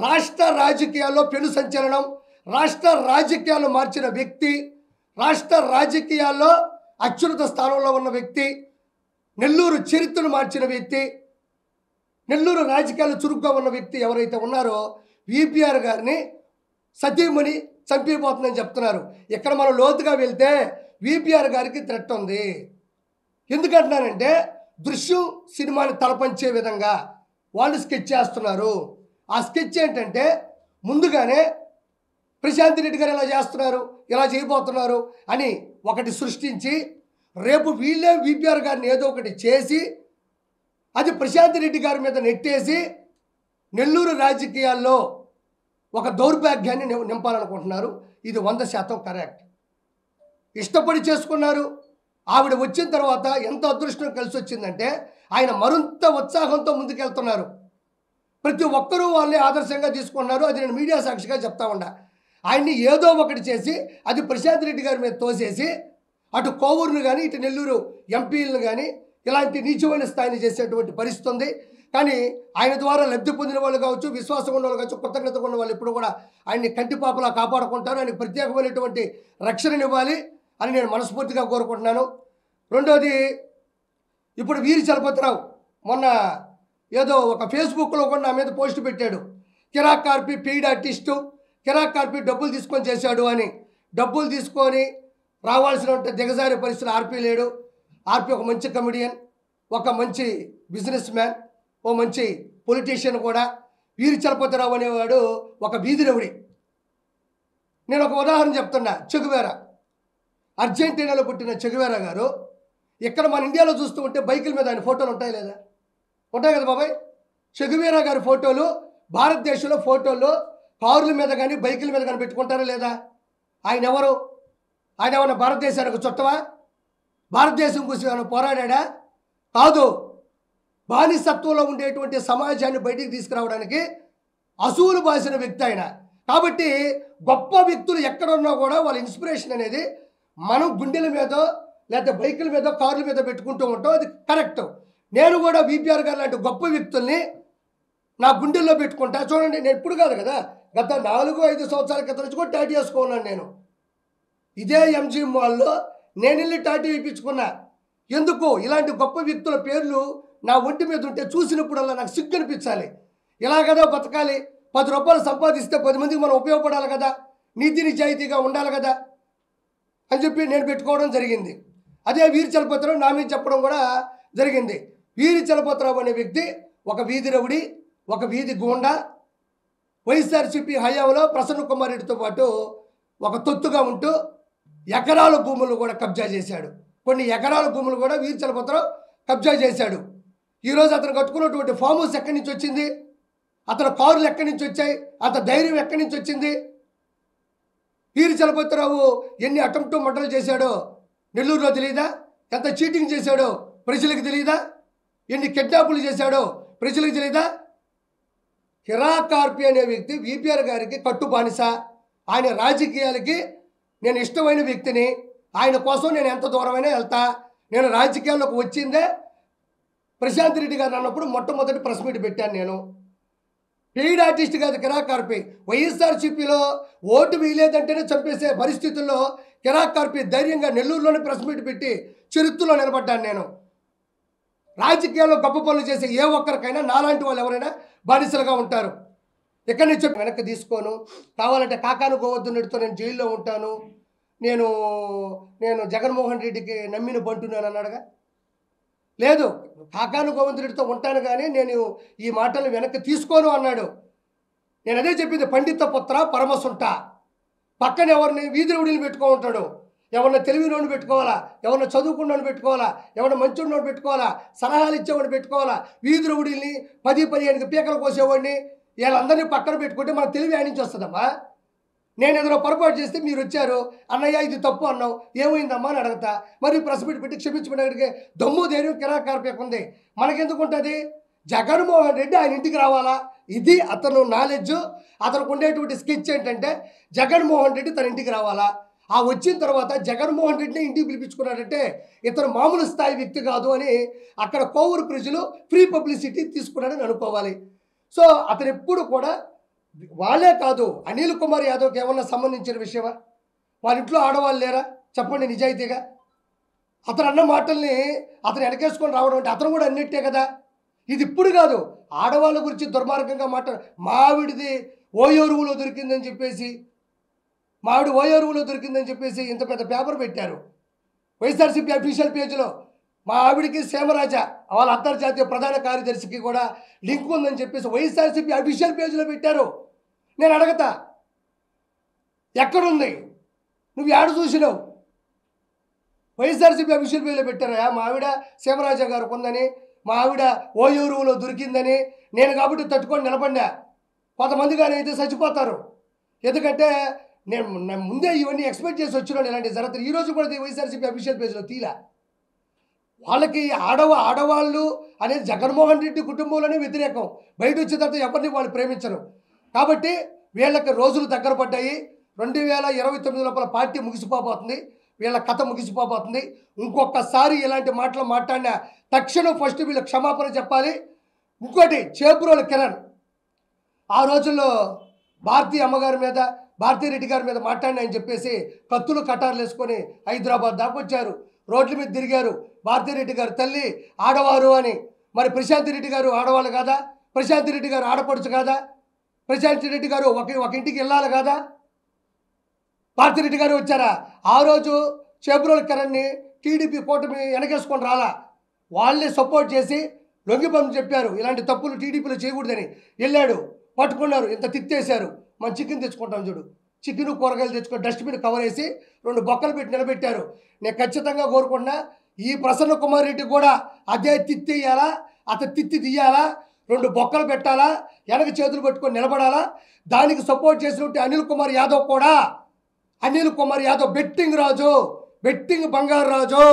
రాష్ట్ర రాజకీయాల్లో పెను సంచలనం, రాష్ట్ర రాజకీయాలు మార్చిన వ్యక్తి, రాష్ట్ర రాజకీయాల్లో అత్యున్నత స్థానంలో ఉన్న వ్యక్తి, నెల్లూరు చరిత్రను మార్చిన వ్యక్తి, నెల్లూరు రాజకీయాలు చురుగ్గా ఉన్న వ్యక్తి ఎవరైతే ఉన్నారో విపిఆర్ గారిని సతీమణి చంపిపోతుందని చెప్తున్నారు. ఇక్కడ మనం లోతుగా వెళ్తే విపిఆర్ గారికి థ్రెట్ ఉంది. ఎందుకంటున్నానంటే దృశ్యం సినిమాని తలపంచే విధంగా వాళ్ళు స్కెచ్ చేస్తున్నారు. ఆ స్కెచ్ ఏంటంటే ముందుగానే ప్రశాంత్ రెడ్డి గారు ఇలా చేస్తున్నారు, ఇలా చేయబోతున్నారు అని ఒకటి సృష్టించి రేపు వీళ్ళే విపిఆర్ గారిని ఏదో ఒకటి చేసి అది ప్రశాంత్ రెడ్డి గారి మీద నెట్టేసి నెల్లూరు రాజకీయాల్లో ఒక దౌర్భాగ్యాన్ని నింపాలనుకుంటున్నారు. ఇది 100% కరెక్ట్. ఇష్టపడి చేసుకున్నారు. ఆవిడ వచ్చిన తర్వాత ఎంత అదృష్టం కలిసి వచ్చిందంటే ఆయన మరింత ఉత్సాహంతో ముందుకెళ్తున్నారు. ప్రతి ఒక్కరూ వాళ్ళని ఆదర్శంగా తీసుకున్నారు. అది నేను మీడియా సాక్షిగా చెప్తా ఉన్నా. ఆయన్ని ఏదో ఒకటి చేసి అది ప్రశాంత్ రెడ్డి గారి మీద తోసేసి అటు కోవూరును కానీ ఇటు నెల్లూరు ఎంపీలను కానీ ఇలాంటి నీచమైన స్థాయిని చేసేటువంటి పరిస్థితి ఉంది. కానీ ఆయన ద్వారా లబ్ధి పొందిన వాళ్ళు కావచ్చు, విశ్వాసం ఉన్న వాళ్ళు కావచ్చు, కృతజ్ఞతగా ఉన్న వాళ్ళు ఇప్పుడు కూడా ఆయన్ని కంటిపాపలా కాపాడుకుంటారు. ఆయనకు ప్రత్యేకమైనటువంటి రక్షణనివ్వాలి అని నేను మనస్ఫూర్తిగా కోరుకుంటున్నాను. రెండోది, ఇప్పుడు వీరి చలపతిరావు మొన్న ఏదో ఒక ఫేస్బుక్లో కూడా నా మీద పోస్ట్ పెట్టాడు. కిరాక్ కార్పి పెయిడ్ ఆర్టిస్టు, కిరాక్ కార్పి డబ్బులు తీసుకొని చేశాడు అని. డబ్బులు తీసుకొని రావాల్సిన దిగజారి పరిస్థితులు ఆర్పి లేడు. ఆర్పి ఒక మంచి కమెడియన్, ఒక మంచి బిజినెస్ మ్యాన్, ఓ మంచి పొలిటీషియన్ కూడా. వీరి చలపతిరావు అనేవాడు ఒక వీధి రౌడీ. నేను ఒక ఉదాహరణ చెప్తున్నా. చెగువేరా, అర్జెంటీనాలో పుట్టిన చెగువేరా గారు ఇక్కడ మన ఇండియాలో చూస్తూ ఉంటే బైకుల మీద ఆయన ఫోటోలు ఉంటాయి లేదా? ఉంటాయి కదా బాబాయ్. చెగువేరా గారి ఫోటోలు భారతదేశంలో ఫోటోలు కారుల మీద కానీ బైకుల మీద కానీ పెట్టుకుంటారా లేదా? ఆయన ఎవరు? ఆయన ఏమన్నా భారతదేశానికి చుట్టవా? భారతదేశం కోసం ఏమైనా పోరాడా? కాదు. బానిసత్వంలో ఉండేటువంటి సమాజాన్ని బయటికి తీసుకురావడానికి అసూలు బాసిన వ్యక్తి ఆయన. కాబట్టి గొప్ప వ్యక్తులు ఎక్కడున్నా కూడా వాళ్ళ ఇన్స్పిరేషన్ అనేది మనం గుండెల మీద లేకపోతే బైకుల మీద కార్ల మీద పెట్టుకుంటూ ఉంటాం. అది కరెక్ట్. నేను కూడా విపిఆర్ గారు లాంటి గొప్ప వ్యక్తుల్ని నా గుండెల్లో పెట్టుకుంటా. చూడండి, నేను ఇప్పుడు కాదు కదా, గత 4-5 సంవత్సరాల క్రితం నుంచి కూడా టాటూ వేసుకున్నాను. నేను ఇదే ఎంజీ మాల్లో నేను వెళ్ళి టాటూ వేయించుకున్నా. ఎందుకు? ఇలాంటి గొప్ప వ్యక్తుల పేర్లు నా ఒంటి మీద ఉంటే చూసినప్పుడల్లా నాకు సిగ్గు అనిపించాలి. ఇలా కదా బతకాలి. 10 రూపాయలు సంపాదిస్తే 10 మందికి మనం ఉపయోగపడాలి కదా, నీతి నిజాయితీగా ఉండాలి కదా అని చెప్పి నేను పెట్టుకోవడం జరిగింది. అదే వీరి చలపతిరావు నా మీద చెప్పడం కూడా జరిగింది. వీరి చలపతిరావు అనే వ్యక్తి ఒక వీధి రౌడీ, ఒక వీధి గూండా. వైఎస్ఆర్సీపీ హయాంలో ప్రసన్న కుమార్ రెడ్డితో పాటు ఒక తొత్తుగా ఉంటూ ఎకరాల భూములు కూడా కబ్జా చేశాడు. కొన్ని ఎకరాల భూములు కూడా వీరి చలపతిరావు కబ్జా చేశాడు. ఈరోజు అతను కట్టుకున్నటువంటి ఫామ్ హౌస్ ఎక్కడి నుంచి వచ్చింది? అతని కారులు ఎక్కడి నుంచి వచ్చాయి? అతని ధైర్యం ఎక్కడి నుంచి వచ్చింది? వీరి చలపతిరావు ఎన్ని అటెంప్ట్ మర్డర్లు చేశాడో నెల్లూరులో తెలియదా? ఎంత చీటింగ్ చేశాడో ప్రజలకు తెలియదా? ఎన్ని కిడ్నాపులు చేశాడో ప్రజలకు తెలియదా? కిరాక్ కార్పి అనే వ్యక్తి విపిఆర్ గారికి కట్టు బానిస. ఆయన రాజకీయాలకి నేను ఇష్టమైన వ్యక్తిని. ఆయన కోసం నేను ఎంత దూరమైనా వెళ్తా. నేను రాజకీయాల్లోకి వచ్చిందే ప్రశాంత్ రెడ్డి గారు అన్నప్పుడు మొట్టమొదటి ప్రెస్ మీట్ పెట్టాను. నేను పెయిడ్ ఆర్టిస్ట్ కాదు కిరాక్ కార్పి. వైఎస్ఆర్సీపీలో ఓటు వేయలేదంటేనే చంపేసే పరిస్థితుల్లో కిరాక్ కార్పి ధైర్యంగా నెల్లూరులోనే ప్రెస్ మీట్ పెట్టి చరిత్రలో నిలబడ్డాను. నేను రాజకీయాల్లో గొప్ప పనులు చేసే ఏ ఒక్కరికైనా నాలాంటి వాళ్ళు ఎవరైనా బానిసలుగా ఉంటారు. ఎక్కడి నుంచి వెనక్కి తీసుకోను. కావాలంటే కాకాను గోవర్ధనుడితో నేను జైల్లో ఉంటాను. నేను జగన్మోహన్ రెడ్డికి నమ్మిన బంటున్నాను అన్నాడుగా. లేదు, కాకాను గోవర్ధనుడితో ఉంటాను కానీ నేను ఈ మాటలు వెనక్కి తీసుకోను అన్నాడు. నేను అదే చెప్పింది. పండిత పుత్ర పరమసుంట. పక్కన ఎవరిని వీధి రౌడీలు పెట్టుకో ఉంటాడు. ఎవరిన తెలివినోడిని పెట్టుకోవాలా, ఎవరిన చదువుకున్నోడిని పెట్టుకోవాలా, ఎవరిన మంచున్నోడిని పెట్టుకోవాలా, సలహాలు ఇచ్చేవాడిని పెట్టుకోవాలా. వీధి రౌడీల్ని 10-15 పీకలు కోసేవాడిని వీళ్ళందరినీ పక్కన పెట్టుకుంటే మన తెలివి ఆయన నుంచి వస్తుందమ్మా. నేను ఏదైనా పొరపాటు చేస్తే మీరు వచ్చారు, అన్నయ్య ఇది తప్పు అన్నావు, ఏమైందమ్మా అని అడగతా. మరి ప్రెస్ మీట్ పెట్టి క్షమించమని దమ్ము ధైర్యం కిరాక్ కార్పి ఉంది. మనకెందుకు ఉంటుంది? జగన్మోహన్ రెడ్డి ఆయన ఇంటికి రావాలా? ఇది అతను నాలెడ్జ్. అతనికి ఉండేటువంటి స్కెచ్ ఏంటంటే జగన్మోహన్ రెడ్డి తన ఇంటికి రావాలా. ఆ వచ్చిన తర్వాత జగన్మోహన్ రెడ్డిని ఇంటికి పిలిపించుకున్నాడంటే ఇతను మామూలు స్థాయి వ్యక్తి కాదు అని అక్కడ కోవూరు ప్రజలు ఫ్రీ పబ్లిసిటీ తీసుకున్నాడని అనుకోవాలి. సో అతను ఎప్పుడు కూడా వాళ్ళే కాదు, అనిల్ కుమార్ యాదవ్కి ఏమన్నా సంబంధించిన విషయమా? వాళ్ళ ఇంట్లో ఆడవాళ్ళు లేరా? చెప్పండి నిజాయితీగా. అతను అన్న మాటల్ని అతను వెనకేసుకొని రావడం అంటే అతను కూడా అన్నిట్టే కదా. ఇది ఇప్పుడు కాదు, ఆడవాళ్ళ గురించి దుర్మార్గంగా మావిడిది ఓయోరువులో దొరికిందని చెప్పేసి, మావిడి ఓయోరువులో దొరికిందని చెప్పేసి ఇంత పెద్ద పేపర్ పెట్టారు వైఎస్ఆర్సీపీ అఫీషియల్ పేజీలో. మా ఆవిడికి సీమరాజ వాళ్ళ అంతర్జాతీయ ప్రధాన కార్యదర్శికి కూడా లింక్ ఉందని చెప్పేసి వైఎస్ఆర్సీపీ అఫీషియల్ పేజీలో పెట్టారు. నేను అడగతా, ఎక్కడుంది? నువ్వు ఏడ చూసినావు? వైఎస్ఆర్సీపీ అఫీషియల్ పేజీలో పెట్టారా మా ఆవిడ సీమరాజ గారు ఉందని, మా ఆవిడ ఓయూరువులో దొరికిందని. నేను కాబట్టి తట్టుకొని నిలబడినా. కొంతమంది కానీ అయితే చచ్చిపోతారు. ఎందుకంటే నేను ముందే ఇవన్నీ ఎక్స్పెక్ట్ చేసి వచ్చినాను ఇలాంటివి జరుగుతాయి. ఈరోజు కూడా వైఎస్ఆర్సీపీ అఫీషియల్ పేజ్లో తీలా. వాళ్ళకి ఆడవాళ్ళు అనేది జగన్మోహన్ రెడ్డి కుటుంబంలోనే వ్యతిరేకం. బయట వచ్చిన తర్వాత ఎవరిని వాళ్ళు ప్రేమించరు. కాబట్టి వీళ్ళకి రోజులు దగ్గర పడ్డాయి. 2029 లోపల పార్టీ ముగిసిపోబోతుంది, వీళ్ళ కథ ముగిసిపోబోతుంది. ఇంకొకసారి ఇలాంటి మాటలు మాట్లాడినా తక్షణం ఫస్ట్ వీళ్ళు క్షమాపణ చెప్పాలి. ఇంకోటి, చేబ్రోలు కిరణ్ ఆ రోజుల్లో భారతీయ అమ్మగారి మీద, భారతీరెడ్డి గారి మీద మాట్లాడినా అని చెప్పేసి కత్తులు కటార్లు వేసుకొని హైదరాబాద్ దాకా వచ్చారు. రోడ్ల మీద తిరిగారు. భారతీరెడ్డి గారు తల్లి ఆడవారు అని. మరి ప్రశాంత్ రెడ్డి గారు ఆడవాళ్ళు కాదా? ప్రశాంత్ రెడ్డి గారు ఆడపడుచు కాదా? ప్రశాంత్ రెడ్డి గారు ఒక ఇంటికి వెళ్ళాలి కాదా? భారతీరెడ్డి గారు వచ్చారా? ఆ రోజు చేబ్రోలు కిరణ్ని టీడీపీ కూటమి వెనకేసుకొని రాలా. వాళ్ళే సపోర్ట్ చేసి లొంగిపంపు చెప్పారు, ఇలాంటి తప్పులు టీడీపీలో చేయకూడదని. వెళ్ళాడు, పట్టుకున్నారు, ఇంత తిత్తేశారు. మనం చికెన్ తెచ్చుకుంటాం చూడు, చికెన్ కూరగాయలు తెచ్చుకొని డస్ట్బిన్ కవర్ వేసి 2 బొక్కలు పెట్టి నిలబెట్టారు. నేను ఖచ్చితంగా కోరుకుంటున్నా, ఈ ప్రసన్న కుమార్ రెడ్డి కూడా అదే తిత్తి ఇయ్యాలా, అతను తిత్తి తీయాలా, 2 బొక్కలు పెట్టాలా, వెనక చేతులు పట్టుకొని నిలబడాలా. దానికి సపోర్ట్ చేసినట్టు అనిల్ కుమార్ యాదవ్ కూడా, అనిల్ కుమార్ యాదవ్ బెట్టింగ్ రాజు, బెట్టింగ్ బంగారు రాజు,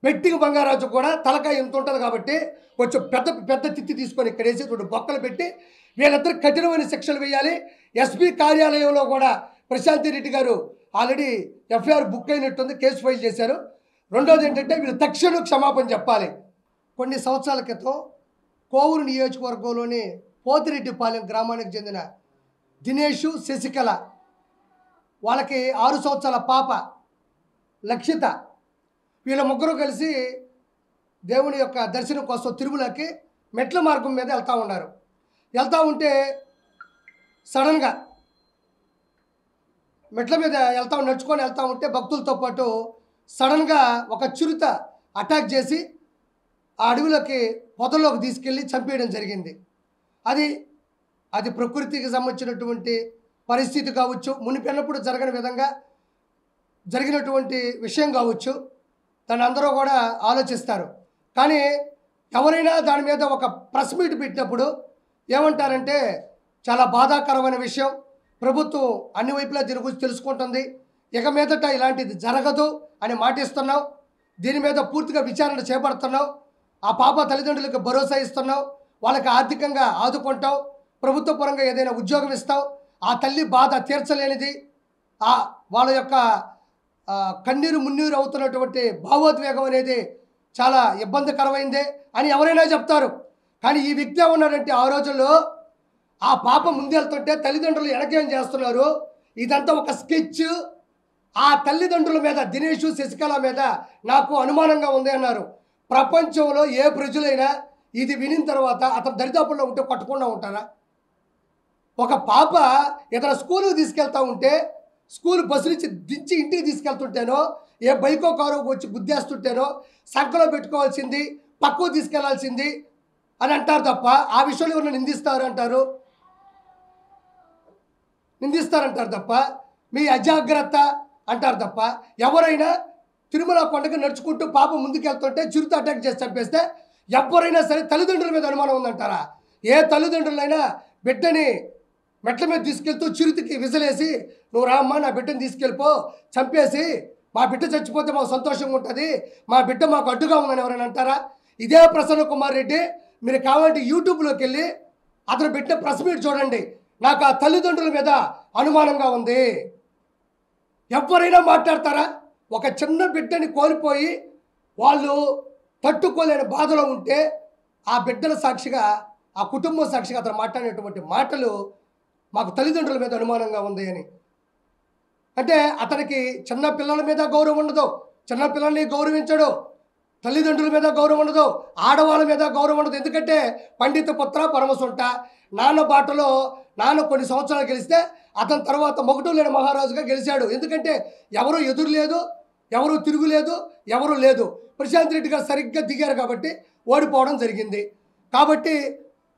బెట్టింగ్ బంగారాజు కూడా తలకాయ ఎంత ఉంటుంది కాబట్టి కొంచెం పెద్ద తిత్తి తీసుకొని ఇక్కడ వేసి 2 బొక్కలు పెట్టి వీళ్ళిద్దరు కఠినమైన శిక్షలు వేయాలి. ఎస్పీ కార్యాలయంలో కూడా ప్రశాంత్ రెడ్డి గారు ఆల్రెడీ ఎఫ్ఐఆర్ బుక్ అయినట్టుంది, కేసు ఫైల్ చేశారు. రెండోది ఏంటంటే వీళ్ళు తక్షణం క్షమాపణ చెప్పాలి. కొన్ని సంవత్సరాల క్రితం కోవూరు నియోజకవర్గంలోని పోతిరెడ్డిపాలెం గ్రామానికి చెందిన దినేషు, శశికళ, వాళ్ళకి 6 సంవత్సరాల పాప లక్షిత, వీళ్ళ ముగ్గురు కలిసి దేవుని యొక్క దర్శనం కోసం తిరుమలకి మెట్ల మార్గం మీద వెళ్తూ ఉంటే సడన్గా మెట్ల మీద నడుచుకొని వెళ్తూ ఉంటే భక్తులతో పాటు సడన్గా ఒక చిరుత అటాక్ చేసి ఆ అడవిలోకి పొదల్లోకి తీసుకెళ్ళి చంపేయడం జరిగింది. అది ప్రకృతికి సంబంధించినటువంటి పరిస్థితి కావచ్చు, మునిపెన్నప్పుడు జరగని విధంగా జరిగినటువంటి విషయం కావచ్చు, దాన్ని అందరూ కూడా ఆలోచిస్తారు. కానీ ఎవరైనా దాని మీద ఒక ప్రెస్ మీట్ పెట్టినప్పుడు ఏమంటారంటే చాలా బాధాకరమైన విషయం, ప్రభుత్వం అన్ని వైపులా తెలుసుకుంటుంది, ఇక మీదట ఇలాంటిది జరగదు అని మాటిస్తున్నాం, దీని మీద పూర్తిగా విచారణ చేపడుతున్నాం, ఆ పాప తల్లిదండ్రులకు భరోసా ఇస్తున్నాం, వాళ్ళకి ఆర్థికంగా ఆదుకుంటాం, ప్రభుత్వ పరంగా ఏదైనా ఉద్యోగం ఇస్తాం, ఆ తల్లి బాధ తీర్చలేనిది, వాళ్ళ యొక్క కన్నీరు మున్నీరు అవుతున్నటువంటి భావోద్వేగం అనేది చాలా ఇబ్బందికరమైందే అని ఎవరైనా చెప్తారు. కానీ ఈ వ్యక్తి ఏమన్నాడంటే ఆ రోజుల్లో ఆ పాప ముందెళ్తుంటే తల్లిదండ్రులు వెనకేం చేస్తున్నారు, ఇదంతా ఒక స్కెచ్, ఆ తల్లిదండ్రుల మీద దినేషు, శశికళ మీద నాకు అనుమానంగా ఉంది అన్నారు. ప్రపంచంలో ఏ ప్రజలైనా ఇది వినిన తర్వాత అతను దరిదాపుల్లో ఉంటే కొట్టకుండా ఉంటారా? ఒక పాప ఇతర స్కూలుకి తీసుకెళ్తా ఉంటే, స్కూల్ బస్సు నుంచి దించి ఇంటికి తీసుకెళ్తుంటేనో, ఏ బైకో కారో వచ్చి గుద్దేస్తుంటేనో సంకలో పెట్టుకోవాల్సింది, పక్కకు తీసుకెళ్లాల్సింది అని అంటారు తప్ప ఆ విషయంలో ఎవరైనా నిందిస్తారంటారు తప్ప మీ అజాగ్రత్త అంటారు తప్ప ఎవరైనా తిరుమల కొండకు నడుచుకుంటూ పాప ముందుకెళ్తుంటే చిరుత అటాక్ చేసి చంపేస్తే ఎవరైనా సరే తల్లిదండ్రుల మీద అనుమానం ఉందంటారా? ఏ తల్లిదండ్రులైనా బిడ్డని మెట్ల మీద తీసుకెళ్తూ చిరుతికి విసిలేసి నువ్వు రామ్మా నా బిడ్డని తీసుకెళ్ళిపో, చంపేసి మా బిడ్డ చచ్చిపోతే మాకు సంతోషంగా ఉంటుంది, మా బిడ్డ మాకు అడ్డుగా ఉందని ఎవరైనా అంటారా? ఇదే ప్రసన్న కుమార్ రెడ్డి, మీరు కావాలంటే యూట్యూబ్లోకి వెళ్ళి అతను పెట్టిన ప్రెస్ మీట్ చూడండి, నాకు ఆ తల్లిదండ్రుల మీద అనుమానంగా ఉంది. ఎవరైనా మాట్లాడతారా? ఒక చిన్న బిడ్డని కోల్పోయి వాళ్ళు తట్టుకోలేని బాధలో ఉంటే ఆ బిడ్డల సాక్షిగా, ఆ కుటుంబం సాక్షిగా అతను మాట్లాడినటువంటి మాటలు మాకు తల్లిదండ్రుల మీద అనుమానంగా ఉంది అని. అంటే అతనికి చిన్న పిల్లల మీద గౌరవం ఉండదు, చిన్న పిల్లల్ని గౌరవించడు, తల్లిదండ్రుల మీద గౌరవం ఉండదు, ఆడవాళ్ళ మీద గౌరవం ఉండదు. ఎందుకంటే పండిత పుత్ర పరమసుంట, నాన్న బాటలో నాన్న కొన్ని సంవత్సరాలు గెలిస్తే అతని తర్వాత మొగటు లేని మహారాజుగా గెలిచాడు. ఎందుకంటే ఎవరు ఎదురు లేదు, ఎవరు తిరుగులేదు, ఎవరు లేదు. ప్రశాంత్ రెడ్డి గారు సరిగ్గా దిగారు కాబట్టి ఓడిపోవడం జరిగింది. కాబట్టి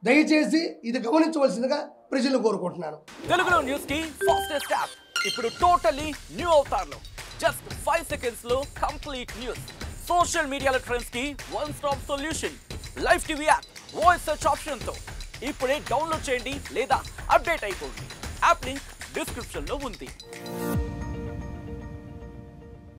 దయచేసి ఇది గమనించవలసిందిగా ప్రజలు కోరుకుంటున్నాను. తెలుగులో న్యూస్ కి ఫాస్టెస్ట్ యాప్ ఇప్పుడు టోటల్లీ న్యూ అవతార్లో జస్ట్ 5 seconds లో కంప్లీట్ న్యూస్. సోషల్ మీడియాలో ట్రెండ్స్ కి one stop solution. Live TV app voice search option తో ఇప్పుడే డౌన్లోడ్ చేయండి లేదా అప్డేట్ అయిపోండి. యాప్ లింక్ డిస్క్రిప్షన్ లో ఉంది.